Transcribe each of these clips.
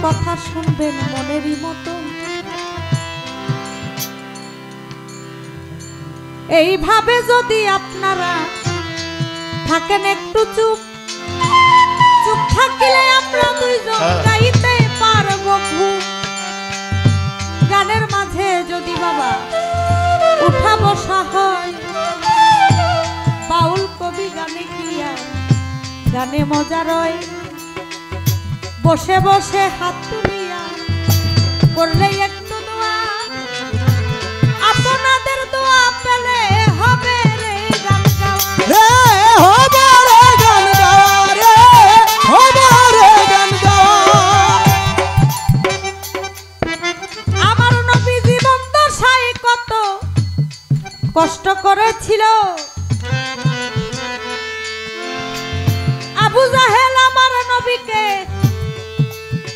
কথা শুনবেন মনেরই মতো। এইভাবে যদি আপনারা থাকেন একটু চুপ চুপ থাকিলে আমরা দুইজন গাইতে পারবো খুব। গানের মাঝে যদি বাবা উঠা বসা হয়, বাউল কবি গানে কি আর গানে মজা রয়। বসে বসে হাত তুলিয়া করলে একটু দোয়া, আপনাদের দোয়া পেলে হবে রে গান গাওয়া, রে হবে রে গান গাওয়া, রে হবে রে গান গাওয়া। আমার নবী জীবন দশায় কত কষ্ট করেছিল। আবু জাহেল আমার নবীকে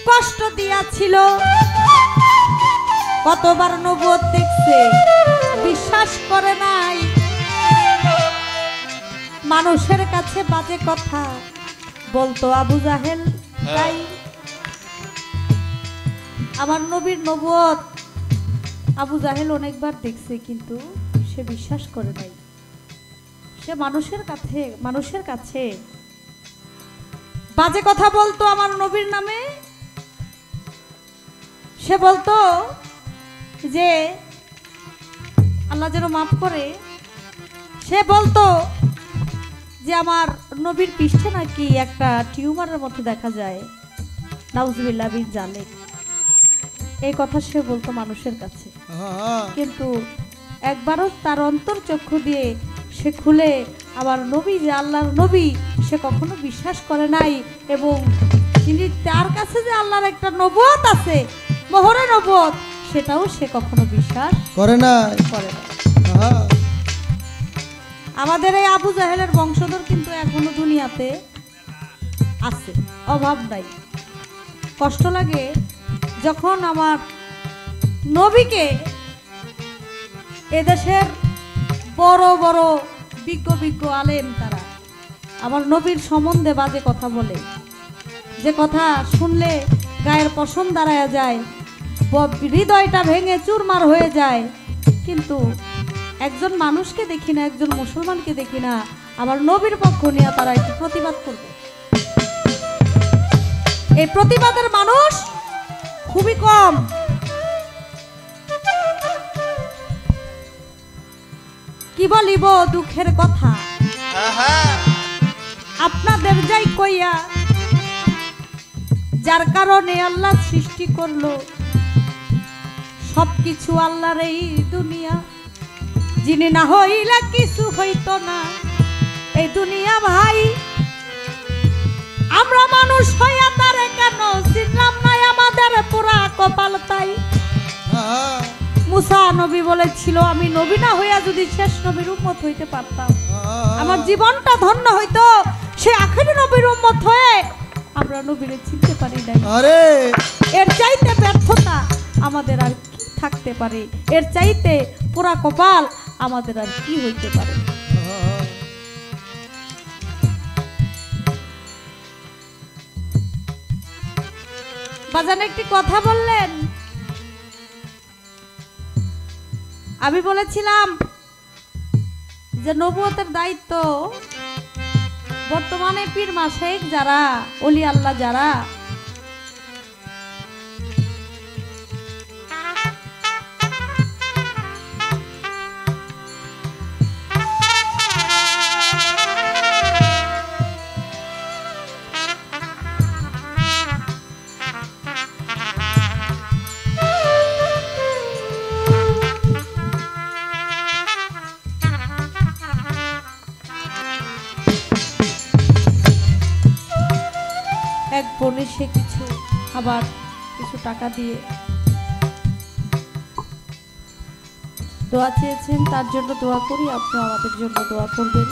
কষ্ট দিয়াছিল। কতবার নবুয়ত দেখছে, বিশ্বাস করে নাই। মানুষের কাছে বাজে কথা বলতো আবু জাহেল। তাই আমার নবীর নবুয়ত আবু জাহেল অনেকবার দেখছে, কিন্তু সে বিশ্বাস করে নাই। সে মানুষের কাছে বাজে কথা বলতো আমার নবীর নামে। সে বলতো যে আল্লাহ যেন মাফ করে। সে বলতো যে আমার নবীর পৃষ্ঠে নাকি একটা টিউমারের মতো দেখা যায়, নাউজুবিল্লাহ বিন জালেক। এই কথা সে বলতো মানুষের কাছে, কিন্তু একবারও তার অন্তর চক্ষু দিয়ে সে খুলে আমার নবী যে আল্লাহর নবী সে কখনো বিশ্বাস করে নাই। এবং তিনি তার কাছে যে আল্লাহর একটা নবুয়ত আছে, মোহরে নবুয়ত, সেটাও সে কখনো বিশ্বাস করে না। আমাদের এই আবু জাহেলের বংশধর কিন্তু এখনো দুনিয়াতে আছে, অভাব নাই। কষ্ট লাগে যখন আমার নবীকে এদেশের বড় বড় বিজ্ঞ আলেম তারা আমার নবীর সম্বন্ধে বাজে কথা বলে, যে কথা শুনলে গায়ের পশম দাঁড়ায়া যায়, হৃদয়টা ভেঙে চুরমার হয়ে যায়। কিন্তু একজন মানুষকে দেখি না, একজন মুসলমানকে দেখি না আমার নবীর পক্ষ নিয়ে তারা একটু প্রতিবাদ করবে। এই প্রতিবাদের মানুষ খুবই কম। কি বলিব দুঃখের কথা আপনাদের যাই কইয়া, যার কারণে আল্লাহ সৃষ্টি করলো সবকিছু আল্লাহর এই দুনিয়া। যিনি না হইলে কিছু হইতো না এই দুনিয়া ভাই। আমরা মানুষ হইয়া তারে কেন চিনলাম না, আমাদের পুরা কপাল তাই। মুসা নবী বলেছিল আমি নবী না হইয়া যদি শেষ নবীর উম্মত হইতে পারতাম আমার জীবনটা ধন্য হইতো। সে আখেরি নবীর উম্মত হয়ে আমরা নবীরে চিনতে পারি নাই। এর চাইতে ব্যর্থতা আমাদের আর কি থাকতে পারে? এর চাইতে পুরা কপাল আমাদের আর কি হইতে পারে? বাজান একটি কথা বললেন, আমি বলেছিলাম যে নবুয়তের দায়িত্ব বর্তমানে পীর মাশায়েখ যারা, ওলি আল্লাহ যারা, এক বোনে সে কিছু আবার কিছু টাকা দিয়ে দোয়া চেয়েছেন, তার জন্য দোয়া করি। আপনি আমাদের জন্য দোয়া করবেন।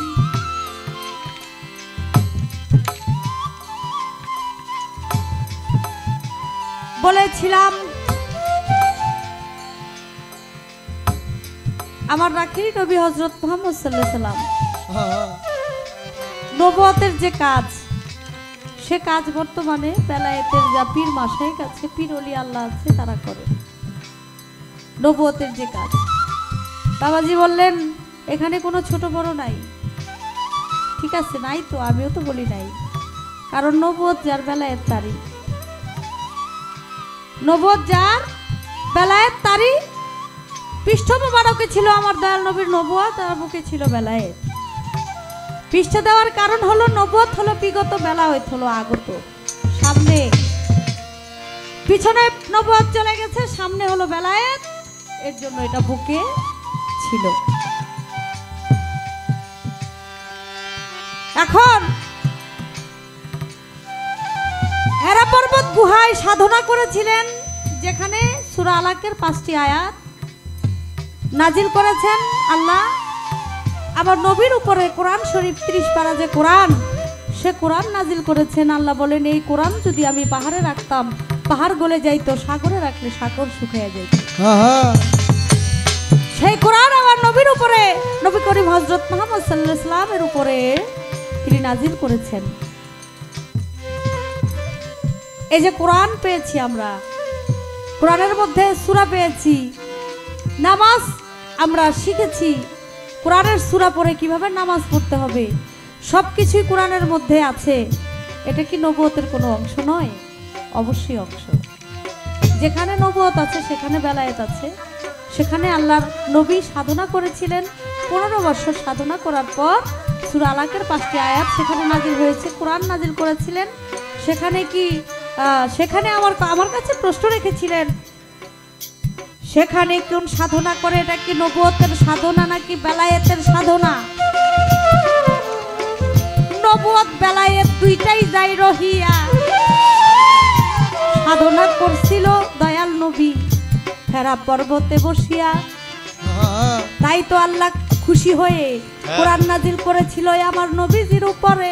বলেছিলাম আমার রাখির নবী হযরত মুহাম্মদ সাল্লাল্লাহু আলাইহি ওয়াসাল্লাম নবুয়তের যে কাজ সে কাজ বর্তমানে বেলায়েতের যা পীর মাসায়েক কাছে পীর ওলি আল্লাহ আছে তারা করে, নবুয়তের যে কাজ। বাবাজি বললেন এখানে কোনো ছোট বড় নাই। ঠিক আছে, নাই তো, আমিও তো বলি নাই, কারণ নবুয়ত যার বেলায়েত তারই, নবুয়ত যার বেলায়েত তারই। পৃষ্ঠ মোবারকে ছিল আমার দয়াল নবীর নবুয়ত, আর বুকে ছিল বেলায়েত। পৃষ্ঠে দেওয়ার কারণ হলো নবুয়ত হলো বিগত, বেলায়েত হলো আগত। সামনে পিছনে নবুয়ত চলে গেছে, সামনে হলো বেলায়েত, এর জন্য এটা বুকে ছিল। এখন হেরা পর্বত গুহায় সাধনা করেছিলেন, যেখানে সূরা আলাকের 5টি আয়াত নাজিল করেছেন আল্লাহ। আবার নবীর উপরে কোরআন শরীফ 30 পারা যে কোরআন, সে কোরআন নাজিল করেছেন। আল্লাহ বলেন এই কোরআন যদি আমি পাহাড়ে রাখতাম পাহাড় গলে যাইতো, সাগরে রাখলে সাগর শুকিয়ে যাইত। সেই কোরআন আমার নবীর উপরে, নবী করিম হযরত মুহাম্মদ সাল্লাল্লাহু আলাইহি ওয়াসাল্লামের উপরে তিনি নাজিল করেছেন। এই যে কোরআন পেয়েছি আমরা, কোরআনের মধ্যে সূরা পেয়েছি, নামাজ আমরা শিখেছি, কোরআনের সূরা পড়ে কিভাবে নামাজ পড়তে হবে সবকিছুই কোরআনের মধ্যে আছে। এটা কি নবুয়তের কোনো অংশ নয়? অবশ্যই অংশ। যেখানে নবুয়ত আছে সেখানে বেলায়েত আছে। সেখানে আল্লাহর নবী সাধনা করেছিলেন, 15 বছর সাধনা করার পর সূরা আলাকের 5টি আয়াত সেখানে নাজিল হয়েছে, কোরআন নাজিল করেছিলেন। সেখানে কি সেখানে আমার কাছে প্রশ্ন রেখেছিলেন, সেখানে কোন সাধনা করে, এটা কি নবুয়তের সাধনা নাকি বেলায়েতের সাধনা? নবুয়ত বেলায়েত দুইটাই যাই রহিয়া। সাধনা করছিল দয়াল নবী হেরা পর্বতে বসিয়া, তাই তো আল্লাহ খুশি হয়ে কোরআন নাজিল করেছিল আমার নবীজির উপরে,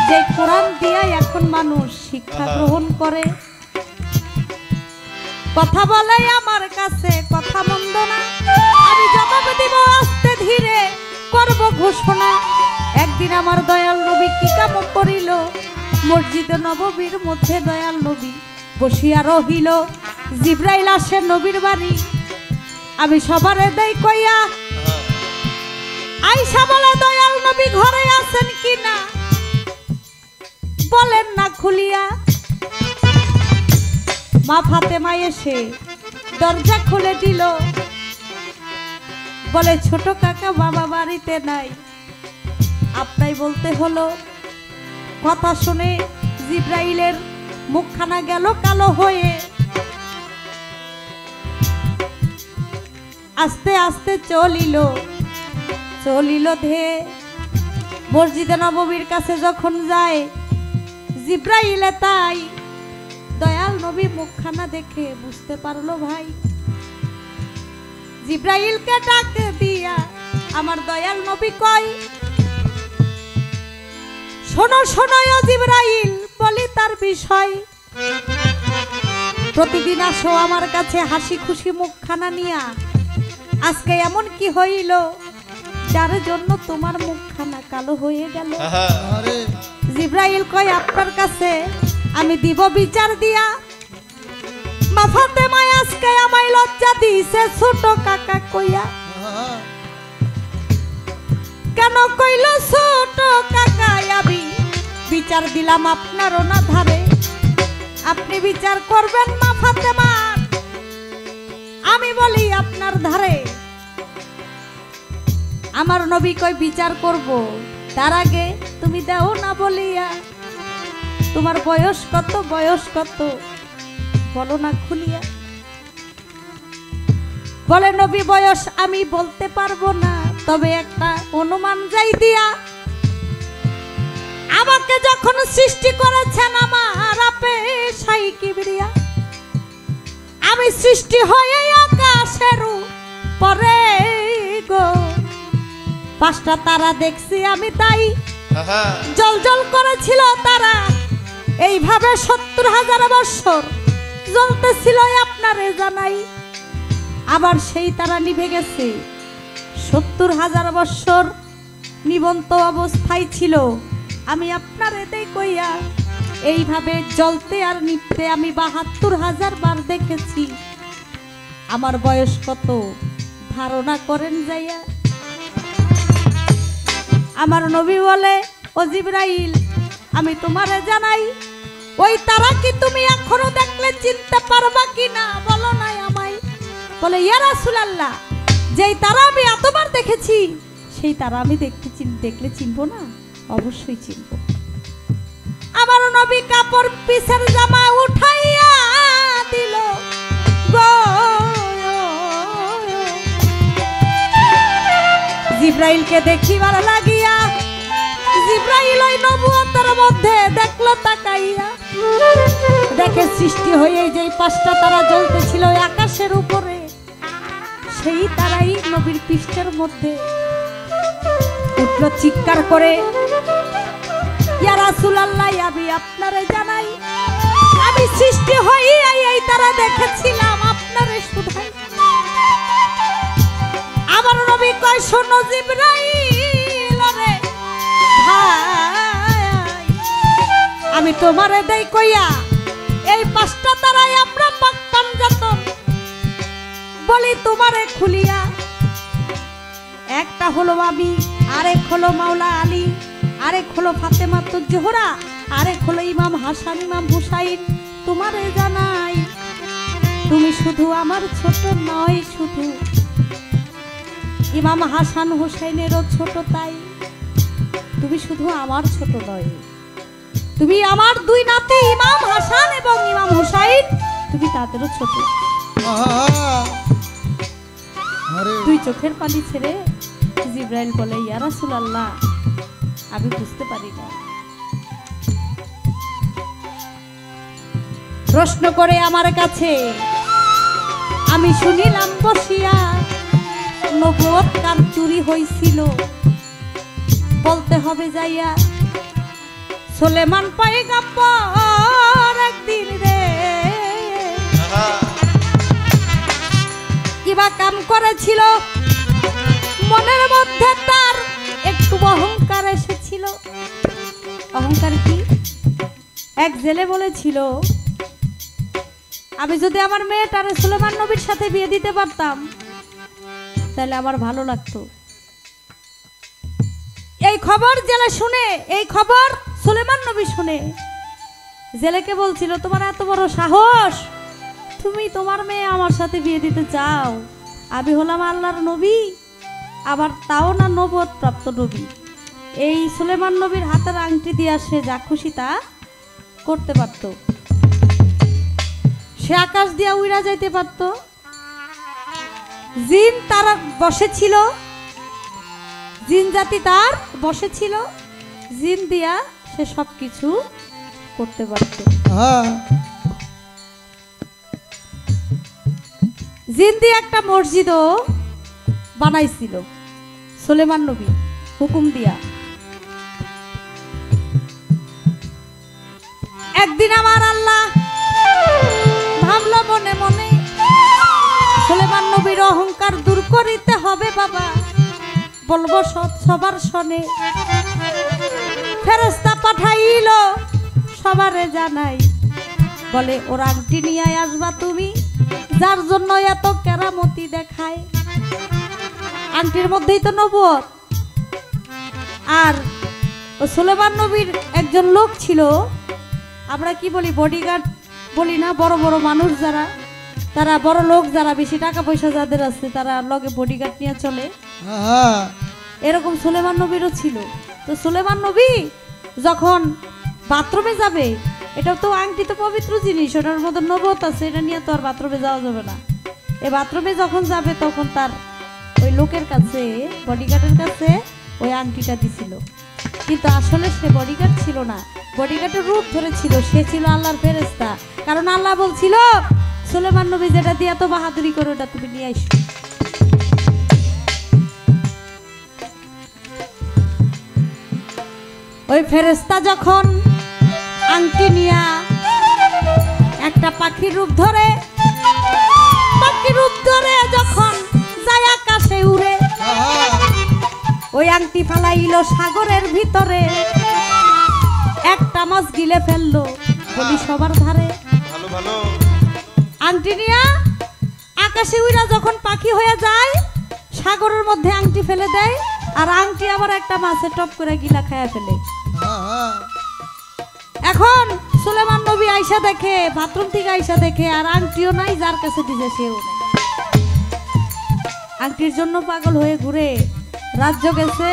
যে কোরআন দিয়ে এখন মানুষ শিক্ষা গ্রহণ করে। কথা বলে আমার কাছে কথা মন্দ না, আমি জবাব দিব আস্তে ধীরে, করব ঘোষণা। একদিন আমার দয়াল নবী কি কাম করিল, মসজিদে নববীর মধ্যে দয়াল নবী বসিয়া রহিল। জিবরাইল আসে নবীর বাড়ি, আমি সবারে দেই কইয়া, আইসা বলে দয়াল নবী ঘরে আছেন কিনা, বলেন না খুলিয়া। মা ফাতেমা এসে দরজা খুলে দিল, বলে ছোট কাকা বাবা বাড়িতে নাই। আপনাই বলতে হলো। কথা শুনে জিবরাইলের মুখখানা গেল কালো হয়ে, আস্তে আস্তে চলিল ধে। মসজিদে নববীর কাছে যখন যায় জিবরাইলে, তাই দয়াল নবী মুখখানা দেখে বুঝতে পারলো ভাই। জিবরাইলকে ডাক দিয়া আমার দয়াল নবী কয়, শোনো শোনো ও জিবরাইল, বলি তার বিষয়। প্রতিদিন আসো আমার কাছে হাসি খুশি মুখখানা নিয়া, আজকে এমন কি হইল যার জন্য তোমার মুখখানা কালো হয়ে গেল? জিবরাইল কয়, আপনার কাছে আমি দিব বিচার দিয়া। মা ফাতেমা আজকে আমায় লজ্জা দিছে ছোট কাকা কইয়া। কেন কইল ছোট কাকা? আমি বিচার দিলাম আপনার অনাধারে, আপনি বিচার করবেন মা ফাতেমা, আমি বলি আপনার ধারে। আমার নবী কই বিচার করব, তার আগে তুমি দাও না বলিয়া। তোমার বয়স কত, বয়স কত বলো না খুলিয়া। বলে নবী বয়স আমি বলতে পারবো না, তবে একটা অনুমান যাই দিয়া। আমাকে যখন সৃষ্টি করেছেন আমার আপে সাই কিবরিয়া, আমি সৃষ্টি হয়ে আকাশের পরে গো। 5টা তারা দেখছি আমি, তাই জল জল করেছিল তারা, এইভাবে 70,000 বছর জ্বলতেছিল আপনারে জানাই। আবার সেই তারা নিভে গেছে, 70,000 বছর নিবন্ত অবস্থায় ছিল। আমি আপনারে দেই কইয়া এইভাবে জ্বলতে আর নিভতে আমি ৭২,০০০ বার দেখেছি। আমার বয়স কত ধারণা করেন যাইয়া? আমার নবী বলে, ও জিবরাইল, আমি তোমারে জানাই, ওই তারা কি তুমি এখনো দেখলে চিনতে পারবা কিনা? বলো নাই আমায়। বলে, ইয়া রাসূলুল্লাহ, যেই তারা আমি এতবার দেখেছি সেই তারা আমি দেখলে চিনবো না? অবশ্যই চিনবো। আমার নবী কাপড় পিছের জামা উঠাইয়া দিল গো। জিবরাইলকে দেখিবার লাগিয়া জিবরাইল ওই নবুয়তের মধ্যে দেখলো তাকাইয়া, দেখে সৃষ্টি হয়ে যেই ৫টা তারা জ্বলতেছিল আকাশের উপরে, সেই তারাই নবীর পৃষ্ঠের মধ্যে উঠলো চিৎকার করে, ইয়া রাসূলুল্লাহ, আমি আপনারে জানাই, আমি সৃষ্টি হইয়া এই তারা দেখেছিলাম, আপনারে শুধাই। আমার নবী কয়, শোনো জিবরাইল রে ভাই, আমি তোমারে দেই কইয়া এই ৫টা তারাই আমরা পাক পাঞ্জাতন বলি তোমারে খুলিয়া। একটা হলো আমি, আরেক হলো মাওলা আলী, আরেক হলো ফাতেমাতুজ জোহরা, আরেক হলো ইমাম হাসান, ইমাম হুসাইন। তোমারে জানাই, তুমি শুধু আমার ছোট নয়, শুধু ইমাম হাসান হুসাইনেরও ছোট, তাই তুমি শুধু আমার ছোট নয়, তুমি আমার ২ নাতি ইমাম হাসান এবং ইমাম হুসাইন, তুমি তাদেরও ছোট। দুই চোখের পানি ছেড়ে জিবরাইল বলে, ইয়া রাসূলুল্লাহ, আমি বুঝতে পারি না। প্রশ্ন করে আমার কাছে আমি শুনিলাম বসিয়া, নবুয়ত কার চুরি হইছিল? বলতে হবে যাইয়া, সুলেমান পয়গম্বর একদিন রে কিবা কাম করেছিল, মনের মধ্যে তার একটু অহংকার এসেছিল। অহংকার কি? এক জেলে বলেছিল, আমি যদি আমার মেয়েটারে সুলেমান নবীর সাথে বিয়ে দিতে পারতাম তাহলে আমার ভালো লাগতো। এই খবর জেলে শুনে, এই খবর সুলেমান নবী শুনে জেলেকে বলছিল, তোমার এত বড় সাহস, তুমি তোমার মেয়ে আমার সাথে বিয়ে দিতে চাও? আমি হলাম আল্লাহর নবী, আবার তাও না নবুয়ত প্রাপ্ত নবী। এই সুলেমান নবীর হাতের আংটি দিয়ে সে যা খুশি তা করতে পারত, সে আকাশ দিয়া উড়া যাইতে পারত, জিন তার বসে ছিল, জিন জাতি তার বসে ছিল, জিন দিয়া সে সবকিছু করতে পারত। জিন দিয়ে একটা মসজিদও বানাইছিল সুলেমান নবী হুকুম দিয়া। একদিন আমার আল্লাহ ভাবলো মনে মনে, সুলেমান নবীর অহংকার দূর করিতে হবে বাবা, বলবো সবার শোনে। ফেরেশতা পাঠাইল সবারে জানাই, বলে ওর আংটি নিয়ে আসবা তুমি, যার জন্য এত কেরামতি দেখায়। আংটির মধ্যেই তো নবুয়ত। আর সুলেমান নবীর একজন লোক ছিল, আমরা কি বলি বডিগার্ড বলি না, বড় বড় মানুষ যারা, তারা বড় লোক যারা, বেশি টাকা পয়সা যাদের আছে তারা লগে বডিগার্ড নিয়ে চলে, এরকম সুলেমান নবীরও ছিল। তো সুলেমান নবী যখন বাথরুমে যাবে, এটা তো আংটি তো পবিত্র জিনিস, ওটার মধ্যে নবুয়ত আছে, এটা নিয়ে তো আর বাথরুমে যাওয়া যাবে না। এই বাথরুমে যখন যাবে তখন তার ওই লোকের কাছে, বডিগার্ডের কাছে ওই আংটিটা দিছিল, কিন্তু আসলে সে বডিগার্ড ছিল না, বডিগার্ডের রূপ ধরেছিল, সে ছিল আল্লাহর ফেরেশতা। কারণ আল্লাহ বলছিল, সুলেমান নবী যেটা দিয়ে এত বাহাদুরি করে ওটা তুমি নিয়ে আইসো। ওই ফেরেশতা যখন আংটি নিয়া একটা পাখির রূপ ধরে, পাখির রূপ ধরে যখন যায় আকাশে উড়ে, ওই আংটি ফালাইল সাগরের ভিতরে। একটা মাছ গিলে ফেললো বলি সবার ধারে। ভালো ভালো। আংটি নিয়া আকাশে উইরা যখন পাখি হয়ে যায় সাগরের মধ্যে আংটি ফেলে দেয়, আর আংটি আবার একটা মাছে টপ করে গিলা খায়া ফেলে। এখন সুলেমান নবী আইসা দেখে, বাথরুম থেকে আইসা দেখে আর আংটিও নাই, যার কাছে দিছে সেও নাই। আংটির জন্য পাগল হয়ে ঘুরে, রাজ্য গেছে,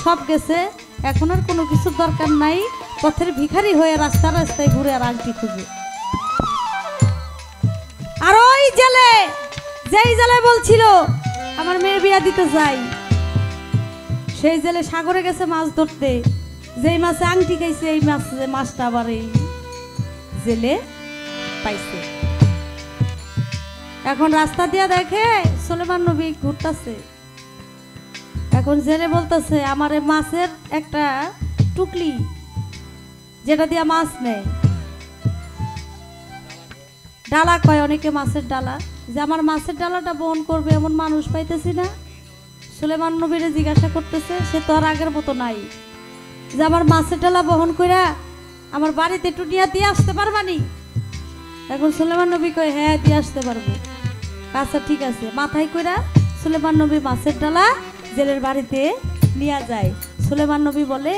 সব গেছে, এখন আর কোনো কিছুর দরকার নাই, পথের ভিখারি হয়ে রাস্তা রাস্তায় ঘুরে আর আংটি খুঁজে। আর ওই জেলে, যেই জেলে বলছিল আমার মেয়ের বিয়া দিতে চাই, সেই জেলে সাগরে গেছে মাছ ধরতে, যেই মাছে আংটি খাইছে এই মাছটা আবার এই জেলে পাইছে। এখন রাস্তা দিয়া দেখে সুলেমান নবী ঘুরতেছে। এখন জেলে বলতেছে আমার মাছের একটা টুকলি যেটা দিয়া মাছ নেয়, ডালা কয় অনেকে মাছের ডালা, যে আমার মাছের ডালাটা বহন করবে এমন মানুষ পাইতেছি না। সুলেমান নবীরে জিজ্ঞাসা করতেছে, সে তো আর আগের মতো নাই, যে আমার মাছের ডালা বহন কইরা আমার বাড়িতে একটু দিয়ে আসতে পারবানি? এখন সুলেমান নবী কয় হ্যাঁ দিয়ে আসতে পারবো। আচ্ছা ঠিক আছে। মাথায় কইরা সুলেমান নবী মাছের ডালা জেলের বাড়িতে নিয়ে যায়। সুলেমান নবী বলে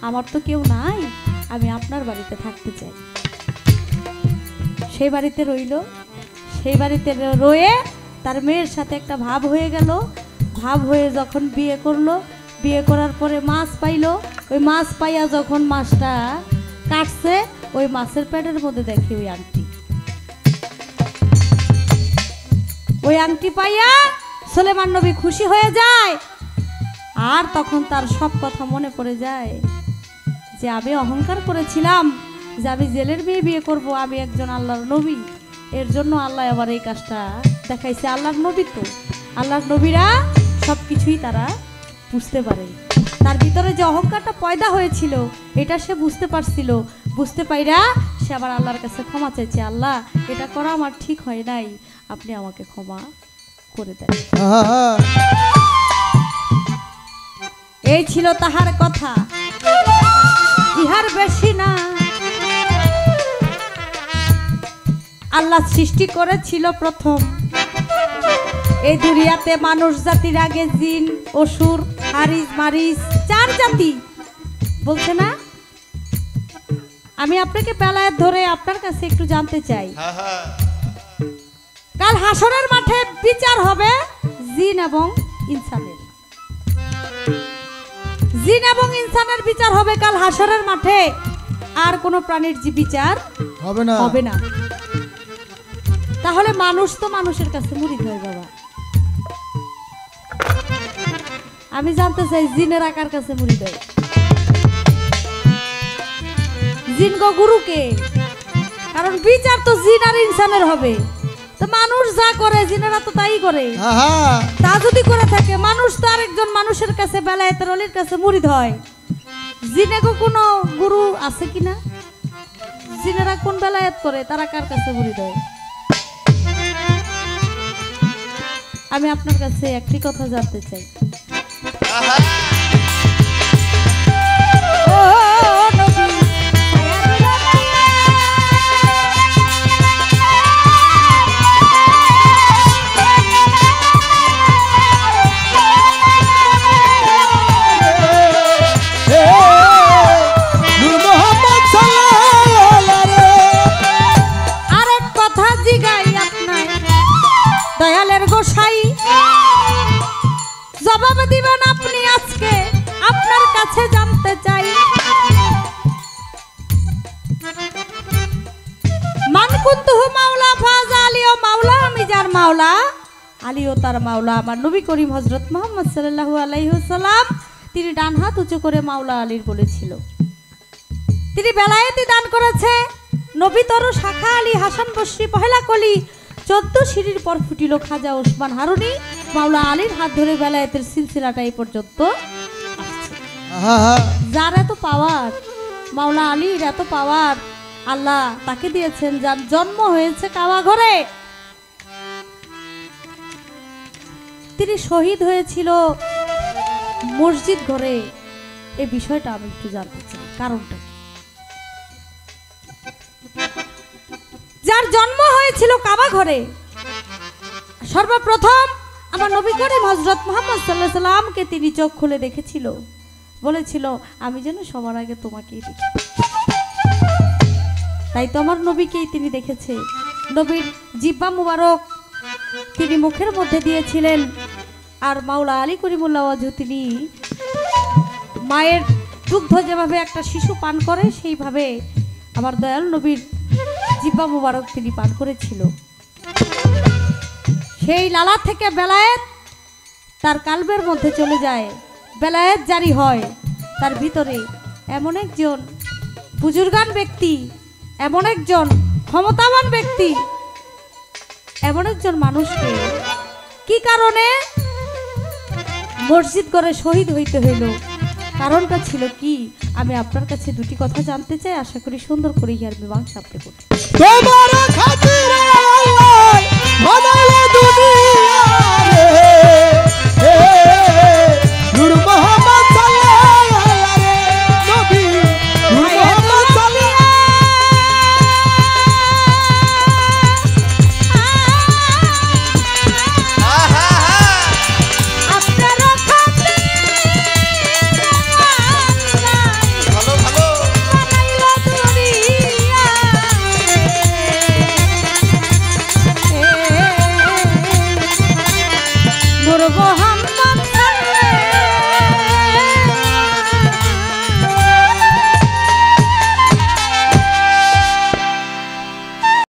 আমার তো কেউ নাই, আমি আপনার বাড়িতে থাকতে চাই। সেই বাড়িতে রইল, সেই বাড়িতে রয়ে তার মেয়ের সাথে একটা ভাব হয়ে গেল। ভাব হয়ে যখন বিয়ে করলো, বিয়ে করার পরে মাছ পাইলো, ওই মাছ পাইয়া যখন মাছটা কাটছে ওই মাছের পেটের মধ্যে দেখি ওই আংটি। ওই আংটি পাইয়া সুলেমান নবী খুশি হয়ে যায়। আর তখন তার সব কথা মনে পড়ে যায় যে আমি অহংকার করেছিলাম যে আমি জেলের মেয়ে বিয়ে করব, আমি একজন আল্লাহর নবী, এর জন্য আল্লাহ আবার এই কাজটা দেখাইছে। আল্লাহর নবী তো, আল্লাহর নবীরা সব কিছুই তারা বুঝতে পারে। তার ভিতরে যে অহংকারটা পয়দা হয়েছিল এটা সে বুঝতে পারছিল, বুঝতে পাইরা সে আবার আল্লাহর কাছে ক্ষমা চাইছে, আল্লাহ এটা করা আমার ঠিক হয় নাই, আপনি আমাকে ক্ষমা করে দেন। এই ছিল তাহার কথা, ইহার বেশি না। আল্লাহ সৃষ্টি করেছিল প্রথম এই দুনিয়াতে মানুষ জাতির আগে জিন, অসুর, হারিস, মারিস, 4 জাতি বলছে না। আমি আপনাকে বেলায় ধরে আপনার কাছে একটু জানতে চাই, কাল হাসরের মাঠে বিচার হবে জিন এবং ইনসানের। জিন এবং ইনসানের বিচার হবে কাল হাসরের মাঠে, আর কোনো প্রাণীর যে বিচার হবে না। তাহলে মানুষ তো মানুষের কাছে মুরিদ হয় বাবা। আমি জানতে চাই জিনের আকার কাছে মুরিদ হয়? জিন গো গুরুকে, কারণ বিচার তো জিন আর ইনসানের হবে। তো মানুষ যা করে জিনেরা তো তাই করে। তা যদি করে থাকে, মানুষ তো আরেকজন মানুষের কাছে বেলায়েতের ওলির কাছে মুরিদ হয়। জিনে গো কোনো গুরু আছে কিনা? জিনেরা কোন বেলায়েত করে, তারা কার কাছে মুরিদ হয়? আমি আপনার কাছে একটি কথা জানতে চাই। আরেক কথা জিগাই আপনার দয়ালের গোসাই, জবাব দিবেন আপনি আজকে, আপনার কাছে জানতে চাই। মান কুনতুহু মাওলা ফাজা আলিও মাওলা, আমি যার মাওলা আলিও তার মাওলা। আমার নবী করিম হযরত মুহাম্মদ সাল্লাল্লাহু আলাইহি ওয়াসাল্লাম তিনি ডান হাত উঁচু করে মাওলা আলীর বলেছিল। তিনি বেলায়েতি দান করেছে। নবী তরু শাখা আলী হাসান বসরি পহেলা কলি 14 সিঁড়ির পর ফুটিল খাজা ওসমান হারুনি। মাওলা আলীর হাত ধরে বেলায়েতের সিলসিলাটা এই পর্যন্ত আসছে। যার এত পাওয়ার, মাওলা আলীর এত পাওয়ার, আল্লাহ তাকে দিয়েছেন যার জন্ম হয়েছে কাবা ঘরে। তিনি শহীদ হয়েছিল মসজিদ ঘরে। এই বিষয়টা আমি একটু জানতে চাই, কারণটা কি? যার জন্ম হয়েছিল কাবা ঘরে, সর্বপ্রথম আমার নবী করিম হযরত মুহাম্মদ সাল্লাল্লাহু আলাইহি সাল্লামকে তিনি চোখ খুলে দেখেছিল, বলেছিল আমি যেন সবার আগে তোমাকেই দেখি। তাই তো আমার নবীকেই তিনি দেখেছে। নবীর জিহ্বা মুবারক তিনি মুখের মধ্যে দিয়েছিলেন, আর মাওলা আলী করিমুল্লাহ ওয়াজহ তিনি মায়ের দুগ্ধ যেভাবে একটা শিশু পান করে সেইভাবে আমার দয়াল নবীর জিহ্বা মুবারক তিনি পান করেছিল। সেই লালা থেকে বেলায়েত তার কালবের মধ্যে চলে যায়, বেলায়েত জারি হয় তার ভিতরে। এমন একজন বুজুর্গান ব্যক্তি, এমন একজন ক্ষমতাবান ব্যক্তি, এমন একজন মানুষকে কি কারণে মসজিদ করে শহীদ হইতে হইল, কারণটা ছিল কি, আমি আপনার কাছে দুটি কথা জানতে চাই। আশা করি সুন্দর করে হিয়ার মীমাংসা আপনি করবেন। তোমার খাতিরে আল্লাহ বানাইলে